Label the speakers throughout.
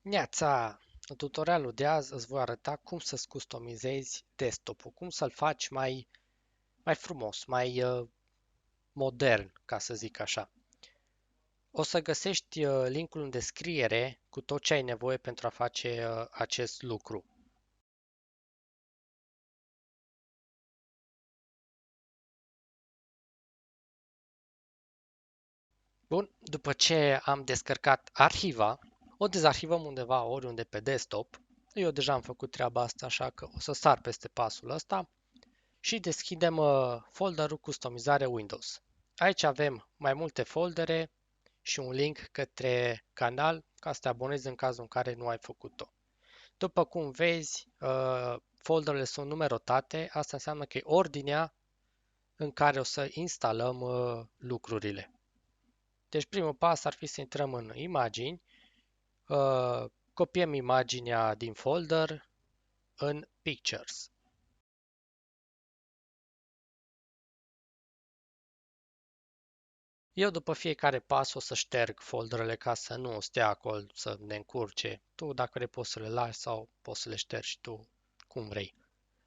Speaker 1: Neața! În tutorialul de azi îți voi arăta cum să-ți customizezi desktop-ul, cum să-l faci mai frumos, mai modern, ca să zic așa. O să găsești linkul în descriere cu tot ce ai nevoie pentru a face acest lucru. Bun, după ce am descărcat arhiva, o dezarhivăm undeva oriunde pe desktop. Eu deja am făcut treaba asta, așa că o să sar peste pasul ăsta și deschidem folderul customizare Windows. Aici avem mai multe foldere și un link către canal ca să te abonezi în cazul în care nu ai făcut-o. După cum vezi, folderele sunt numerotate, asta înseamnă că e ordinea în care o să instalăm lucrurile. Deci primul pas ar fi să intrăm în imagini, copiem imaginea din folder în Pictures. Eu după fiecare pas o să șterg folderele ca să nu stea acolo să ne încurce. Tu dacă le poți să le lași sau poți să le ștergi tu cum vrei.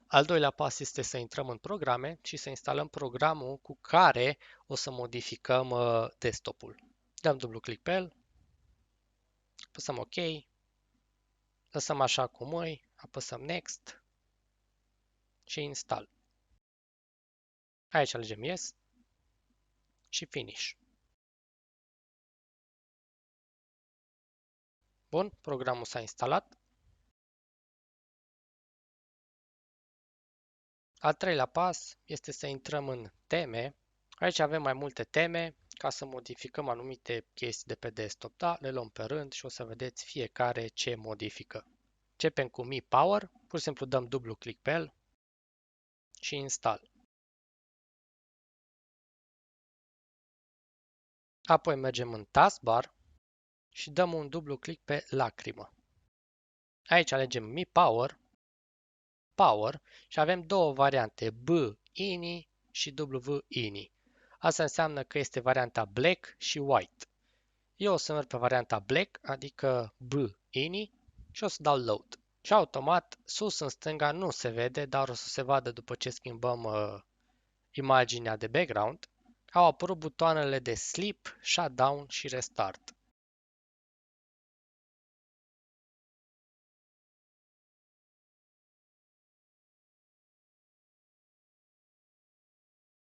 Speaker 1: Al doilea pas este să intrăm în programe și să instalăm programul cu care o să modificăm desktop-ul. Dăm dublu click pe el, apăsăm OK, lăsăm așa cum e, apăsăm Next și Install. Aici alegem Yes și Finish. Bun, programul s-a instalat. Al treilea pas este să intrăm în teme. Aici avem mai multe teme ca să modificăm anumite chestii de pe desktop. Da, le luăm pe rând și o să vedeți fiecare ce modifică. Începem cu Mi Power, pur și simplu dăm dublu click pe el și install. Apoi mergem în taskbar și dăm un dublu click pe lacrimă. Aici alegem Mi Power, Power și avem două variante, B-INI și W-INI. Asta înseamnă că este varianta Black și White. Eu o să merg pe varianta Black, adică B-INI și o să dau Load. Și automat, sus în stânga nu se vede, dar o să se vadă după ce schimbăm imaginea de background. Au apărut butoanele de Sleep, Shutdown și Restart.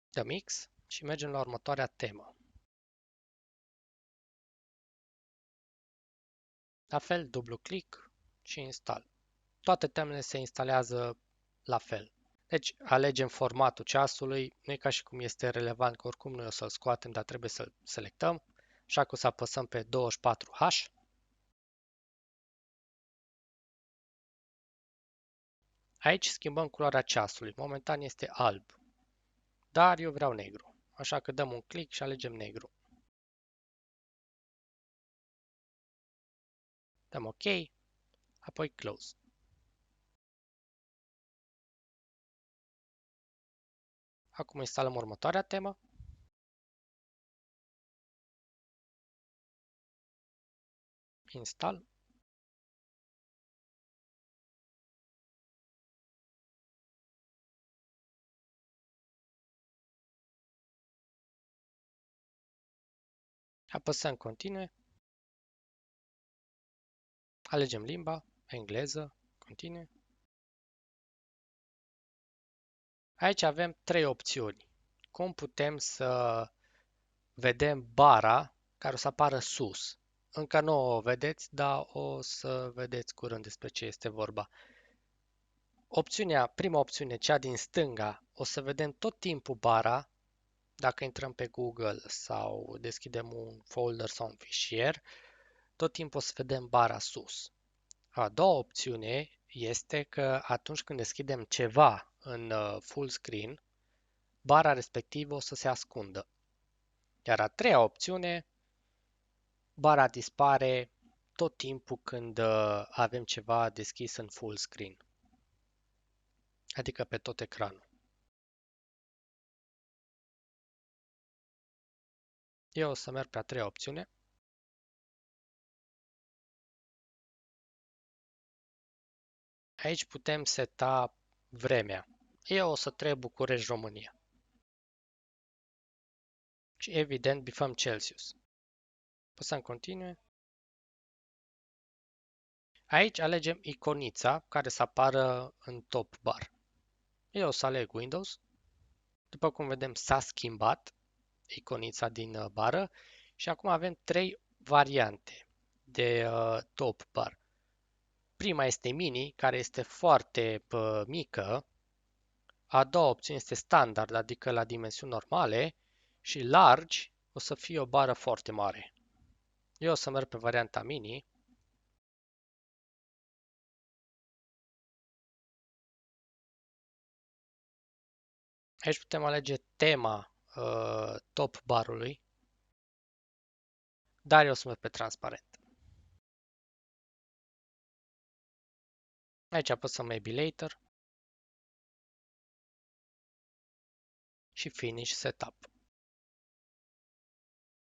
Speaker 1: Dăm X și mergem la următoarea temă. La fel, dublu click și install. Toate temele se instalează la fel. Deci alegem formatul ceasului, nu e ca și cum este relevant că oricum noi o să-l scoatem, dar trebuie să-l selectăm. Așa că o să apăsăm pe 24H. Aici schimbăm culoarea ceasului. Momentan este alb, dar eu vreau negru. Așa că dăm un click și alegem negru. Dăm OK, apoi Close. Acum instalăm următoarea temă. Install. Apăsăm Continue. Alegem limba, engleză, Continue. Aici avem trei opțiuni. Cum putem să vedem bara care o să apară sus. Încă nu o vedeți, dar o să vedeți curând despre ce este vorba. Prima opțiune, cea din stânga, o să vedem tot timpul bara, dacă intrăm pe Google sau deschidem un folder sau un fișier, tot timpul o să vedem bara sus. A doua opțiune este că atunci când deschidem ceva în full screen, bara respectivă o să se ascundă. Iar a treia opțiune, bara dispare tot timpul când avem ceva deschis în full screen, adică pe tot ecranul. Eu o să merg pe a treia opțiune. Aici putem seta vremea. Eu o să trec București, România. Și evident bifăm Celsius. Păsăm continue. Aici alegem iconița care să apară în top bar. Eu o să aleg Windows. După cum vedem s-a schimbat iconița din bară și acum avem trei variante de top bar. Prima este mini, care este foarte mică. A doua opțiune este standard, adică la dimensiuni normale. Și large o să fie o bară foarte mare. Eu o să merg pe varianta mini. Aici putem alege tema top barului, dar eu o să merg pe transparent. Aici apăsăm Maybe Later și Finish Setup.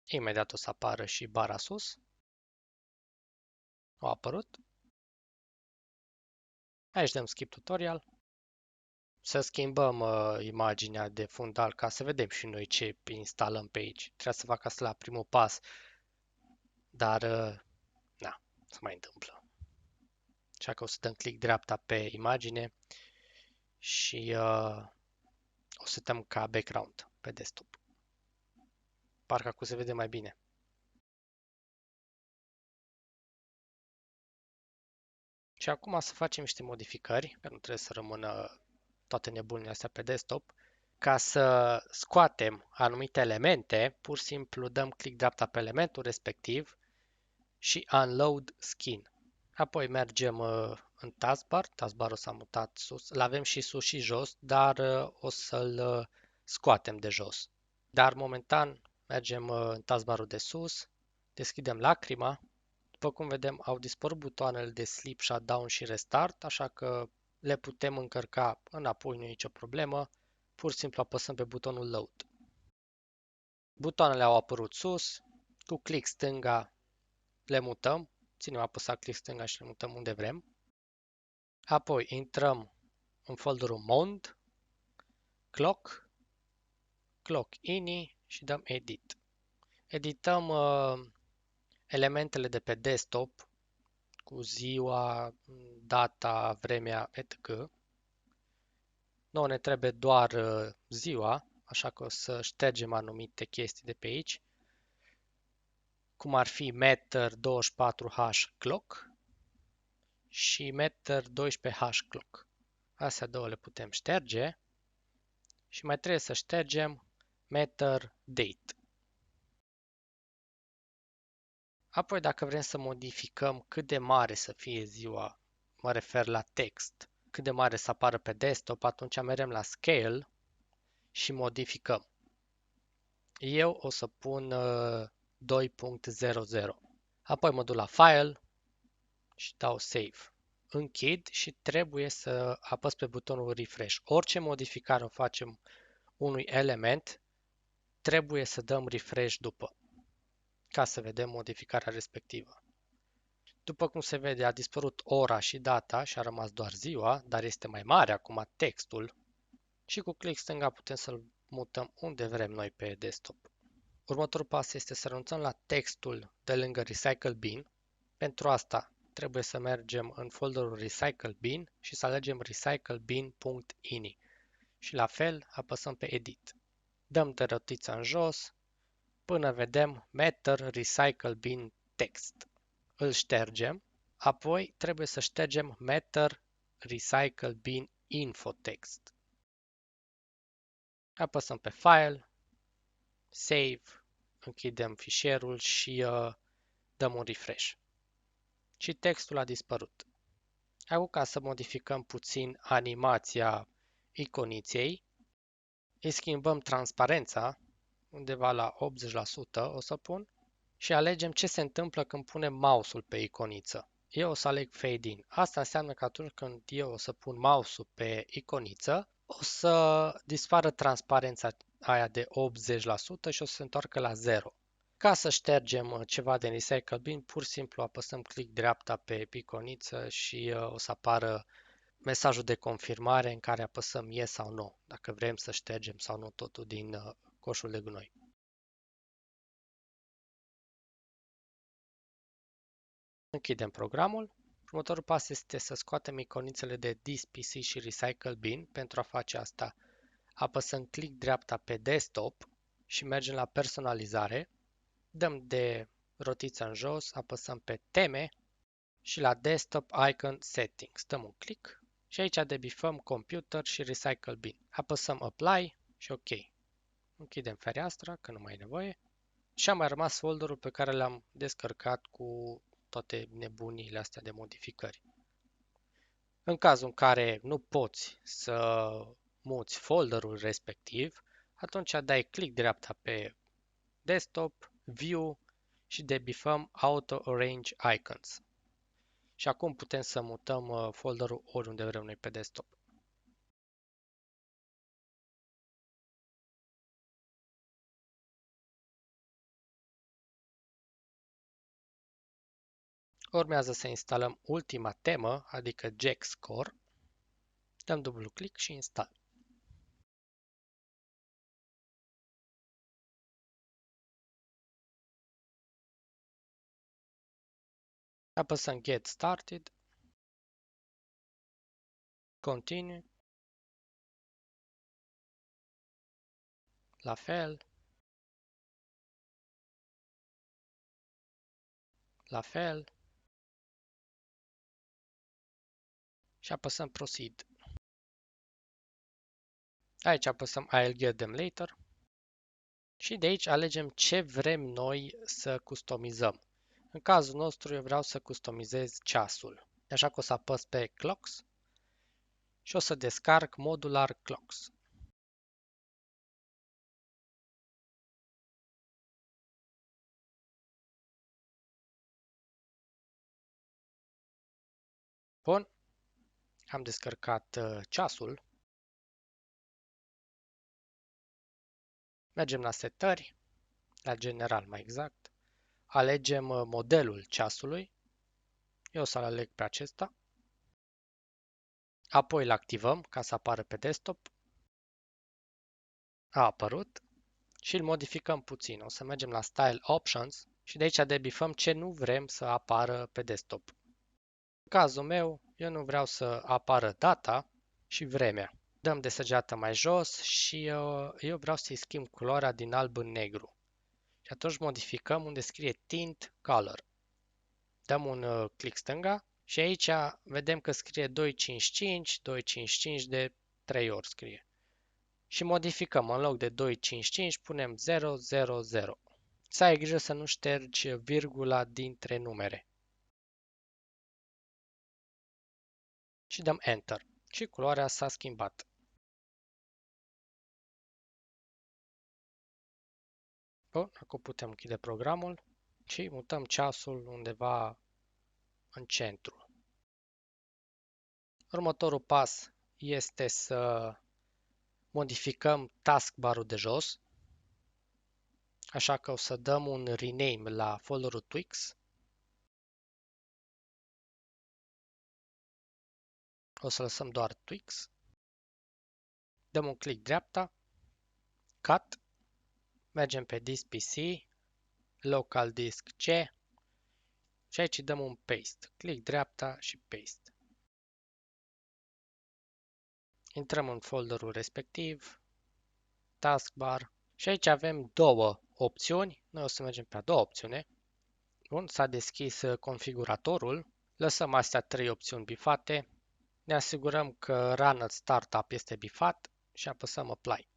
Speaker 1: Imediat o să apară și bara sus. A apărut. Aici dăm Skip Tutorial. Să schimbăm imaginea de fundal ca să vedem și noi ce instalăm pe aici. Trebuie să fac asta la primul pas, dar na, se mai întâmplă. Așa că o să dăm click dreapta pe imagine și o să dăm ca background pe desktop. Parcă acum se vede mai bine. Și acum să facem niște modificări, că nu trebuie să rămână toate nebunile astea pe desktop. Ca să scoatem anumite elemente, pur și simplu dăm click dreapta pe elementul respectiv și Unload Skin. Apoi mergem în taskbar, taskbarul s-a mutat sus, l-avem și sus și jos, dar o să-l scoatem de jos. Dar momentan mergem în taskbarul de sus, deschidem lacrima. După cum vedem, au dispărut butoanele de Sleep, Shutdown și Restart, așa că le putem încărca înapoi, nu e nicio problemă. Pur și simplu apăsăm pe butonul Load. Butoanele au apărut sus, cu click stânga le mutăm, ținem apăsat click stânga și le mutăm unde vrem. Apoi intrăm în folderul Mond, Clock, Clock Ini și dăm Edit. Edităm elementele de pe desktop cu ziua, data, vremea, etc. Nouă ne trebuie doar ziua, așa că o să ștergem anumite chestii de pe aici, cum ar fi Matter 24H Clock și Matter 12H Clock. Astea două le putem șterge și mai trebuie să ștergem Matter Date. Apoi, dacă vrem să modificăm cât de mare să fie ziua, mă refer la text, cât de mare să apară pe desktop, atunci mergem la Scale și modificăm. Eu o să pun 2.00. Apoi mă duc la File și dau Save. Închid și trebuie să apăs pe butonul Refresh. Orice modificare o facem unui element, trebuie să dăm Refresh după, ca să vedem modificarea respectivă. După cum se vede, a dispărut ora și data și a rămas doar ziua, dar este mai mare acum textul și cu click stânga putem să-l mutăm unde vrem noi pe desktop. Următorul pas este să renunțăm la textul de lângă Recycle Bin. Pentru asta trebuie să mergem în folderul Recycle Bin și să alegem recyclebin.ini și la fel apăsăm pe Edit. Dăm de rotița în jos până vedem Matter Recycle Bin Text. Îl ștergem, apoi trebuie să ștergem Matter Recycle Bin Info Text. Apăsăm pe File, Save, închidem fișierul și dăm un refresh. Și textul a dispărut. Acum, ca să modificăm puțin animația iconiței, îi schimbăm transparența, undeva la 80% o să pun, și alegem ce se întâmplă când punem mouse-ul pe iconiță. Eu o să aleg Fade In. Asta înseamnă că atunci când eu o să pun mouse-ul pe iconiță, o să dispară transparența aia de 80% și o să se întoarcă la 0. Ca să ștergem ceva din Recycle Bin, pur și simplu apăsăm click dreapta pe iconiță și o să apară mesajul de confirmare în care apăsăm yes sau no, dacă vrem să ștergem sau nu totul din coșul de gunoi. Închidem programul. Următorul pas este să scoatem iconițele de This PC și Recycle Bin. Pentru a face asta, apăsăm click dreapta pe desktop și mergem la personalizare. Dăm de rotiță în jos, apăsăm pe teme și la desktop icon settings. Dăm un click și aici debifăm computer și Recycle Bin. Apăsăm apply și ok. Închidem fereastra, că nu mai e nevoie. Și a mai rămas folderul pe care l-am descărcat cu toate nebuniile astea de modificări. În cazul în care nu poți să muți folderul respectiv, atunci dai click dreapta pe desktop, view și debifăm auto arrange icons. Și acum putem să mutăm folderul oriunde vrem noi pe desktop. Urmează să instalăm ultima temă, adică Jack Score. Dăm dublu click și install. Apăsăm Get Started, Continue, la fel, la fel și apăsăm Proceed. Aici apăsăm I'll get them later și de aici alegem ce vrem noi să customizăm. În cazul nostru eu vreau să customizez ceasul, așa că o să apăs pe Clocks și o să descarc Modular Clocks. Bun, am descărcat ceasul. Mergem la setări, la general mai exact. Alegem modelul ceasului. Eu o să-l aleg pe acesta. Apoi îl activăm ca să apară pe desktop. A apărut. Și îl modificăm puțin. O să mergem la Style Options și de aici debifăm ce nu vrem să apară pe desktop. În cazul meu, eu nu vreau să apară data și vremea. Dăm de săgeată mai jos și eu vreau să-i schimb culoarea din alb în negru. Și atunci modificăm unde scrie Tint Color. Dăm un click stânga și aici vedem că scrie 255, 255 de 3 ori scrie. Și modificăm, în loc de 255 punem 000. Să ai grijă să nu ștergi virgula dintre numere. Și dăm Enter. Și culoarea s-a schimbat. Bun, acum putem închide programul și mutăm ceasul undeva în centru. Următorul pas este să modificăm taskbar-ul de jos. Așa că o să dăm un rename la folderul Twix. O să lăsăm doar Twix. Dăm un click dreapta, Cut, mergem pe This PC, Local Disk C și aici dăm un Paste. Click dreapta și Paste. Intrăm în folderul respectiv, Taskbar și aici avem două opțiuni. Noi o să mergem pe a doua opțiune. Bun, s-a deschis configuratorul. Lăsăm astea trei opțiuni bifate. Ne asigurăm că Run at Startup este bifat și apăsăm Apply.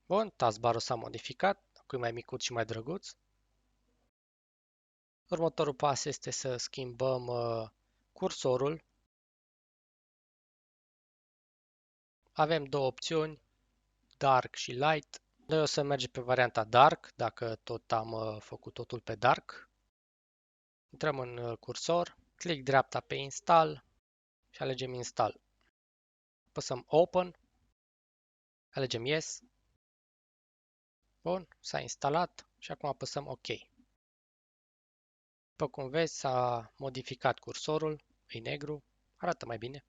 Speaker 1: Bun, taskbar-ul s-a modificat, acum e mai micuț și mai drăguț. Următorul pas este să schimbăm cursorul. Avem două opțiuni, Dark și Light. Noi o să mergem pe varianta Dark, dacă tot am făcut totul pe Dark. Intrăm în cursor, click dreapta pe Install și alegem Install. Apăsăm Open, alegem Yes. Bun, s-a instalat și acum apăsăm OK. După cum vezi, s-a modificat cursorul, e negru, arată mai bine.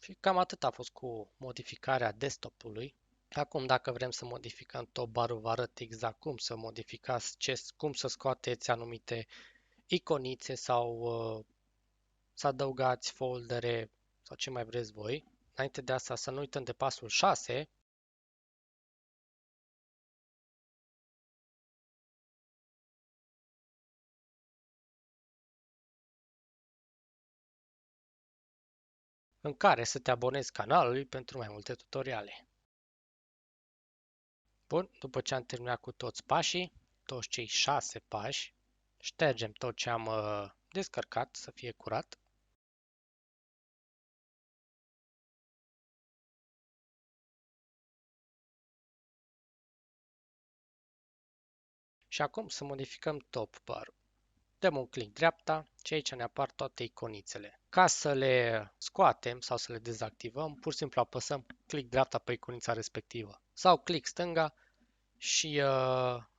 Speaker 1: Și cam atât a fost cu modificarea desktop-ului. Acum, dacă vrem să modificăm top bar-ul, vă arăt exact cum să modificați, cum să scoateți anumite iconițe sau să adăugați foldere sau ce mai vreți voi. Înainte de asta, să nu uităm de pasul 6, în care să te abonezi canalului pentru mai multe tutoriale. Bun, după ce am terminat cu toți pașii, toți cei 6 pași, ștergem tot ce am descărcat să fie curat. Și acum să modificăm top bar. Dăm un click dreapta și aici ne apar toate iconițele. Ca să le scoatem sau să le dezactivăm, pur și simplu apăsăm click dreapta pe iconița respectivă sau click stânga și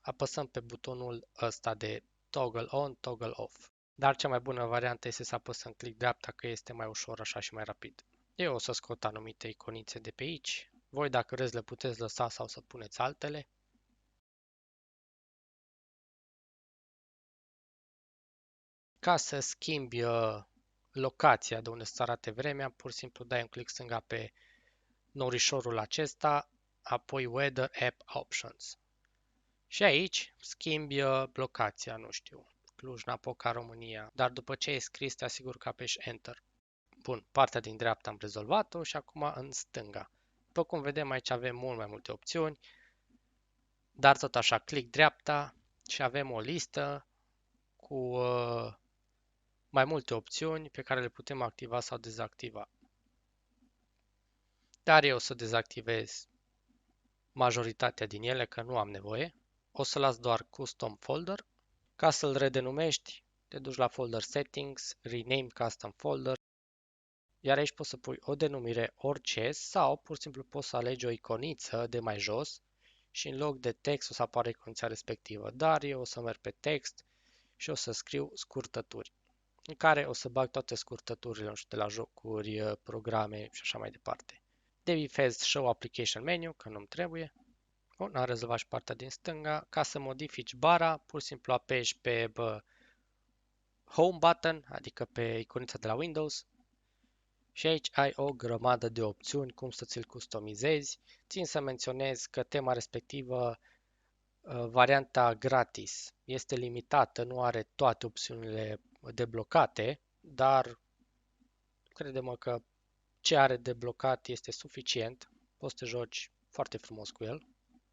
Speaker 1: apăsăm pe butonul ăsta de toggle on, toggle off. Dar cea mai bună variantă este să apăsăm click dreapta, că este mai ușor așa și mai rapid. Eu o să scot anumite iconițe de pe aici. Voi, dacă vreți, le puteți lăsa sau să puneți altele. Ca să schimbi locația de unde să arate vremea, pur și simplu dai un click stânga pe norișorul acesta, apoi Weather App Options. Și aici schimbi locația, nu știu, Cluj-Napoca, România, dar după ce ai scris, te asigur că apeși Enter. Bun, partea din dreapta am rezolvat-o și acum în stânga. După cum vedem, aici avem mult mai multe opțiuni, dar tot așa, click dreapta și avem o listă cu mai multe opțiuni pe care le putem activa sau dezactiva. Dar eu o să dezactivez majoritatea din ele, că nu am nevoie. O să las doar Custom Folder. Ca să-l redenumești, te duci la Folder Settings, Rename Custom Folder, iar aici poți să pui o denumire orice sau pur și simplu poți să alegi o iconiță de mai jos și în loc de text o să apară iconița respectivă. Dar eu o să merg pe text și o să scriu scurtături, în care o să bag toate scurtăturile, nu știu, de la jocuri, programe și așa mai departe. Default Show Application Menu, că nu-mi trebuie. Bun, am rezolvat și partea din stânga. Ca să modifici bara, pur și simplu apeși pe Home button, adică pe iconița de la Windows. Și aici ai o grămadă de opțiuni cum să ți-l customizezi. Țin să menționez că tema respectivă, varianta gratis, este limitată, nu are toate opțiunile deblocate, dar crede-mă că ce are deblocat este suficient. Poți să te joci foarte frumos cu el.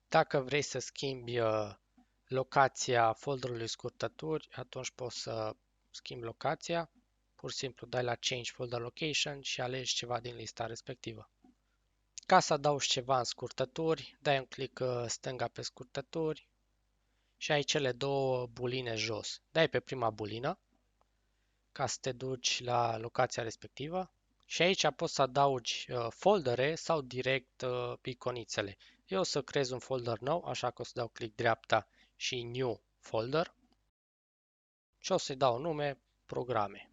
Speaker 1: Dacă vrei să schimbi locația folderului scurtături, atunci poți să schimbi locația. Pur și simplu dai la Change Folder Location și alegi ceva din lista respectivă. Ca să adaugi ceva în scurtături, dai un click stânga pe scurtături și ai cele două buline jos. Dai pe prima bulină ca să te duci la locația respectivă și aici poți să adaugi foldere sau direct iconițele. Eu o să creez un folder nou, așa că o să dau click dreapta și New Folder și o să-i dau nume Programe.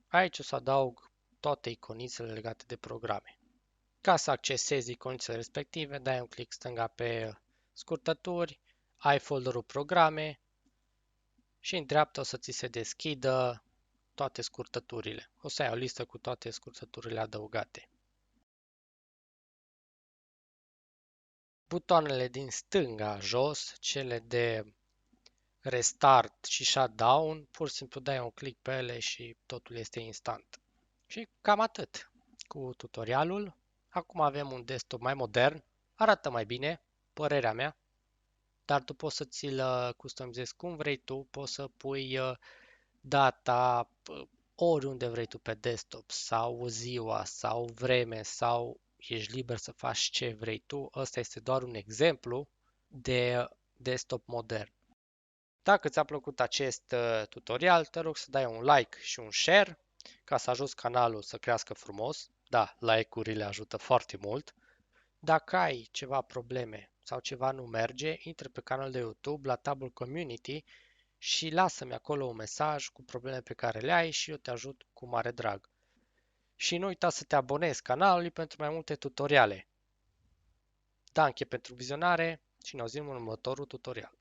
Speaker 1: Aici o să adaug toate iconițele legate de programe. Ca să accesezi iconițele respective, dai un click stânga pe scurtături, ai folderul Programe și în dreapta o să ți se deschidă toate scurtăturile. O să ai o listă cu toate scurtăturile adăugate. Butoanele din stânga jos, cele de restart și shutdown, pur și simplu dai un click pe ele și totul este instant. Și cam atât cu tutorialul. Acum avem un desktop mai modern, arată mai bine, părerea mea, dar tu poți să ți-l customizezi cum vrei tu, poți să pui data oriunde vrei tu pe desktop sau ziua sau vreme sau ești liber să faci ce vrei tu. Ăsta este doar un exemplu de desktop modern. Dacă ți-a plăcut acest tutorial, te rog să dai un like și un share ca să ajuți canalul să crească frumos. Da, like-urile ajută foarte mult. Dacă ai ceva probleme sau ceva nu merge, intră pe canalul de YouTube la tabul Community și lasă-mi acolo un mesaj cu probleme pe care le ai și eu te ajut cu mare drag. Și nu uita să te abonezi canalului pentru mai multe tutoriale. Danke pentru vizionare și ne auzim în următorul tutorial.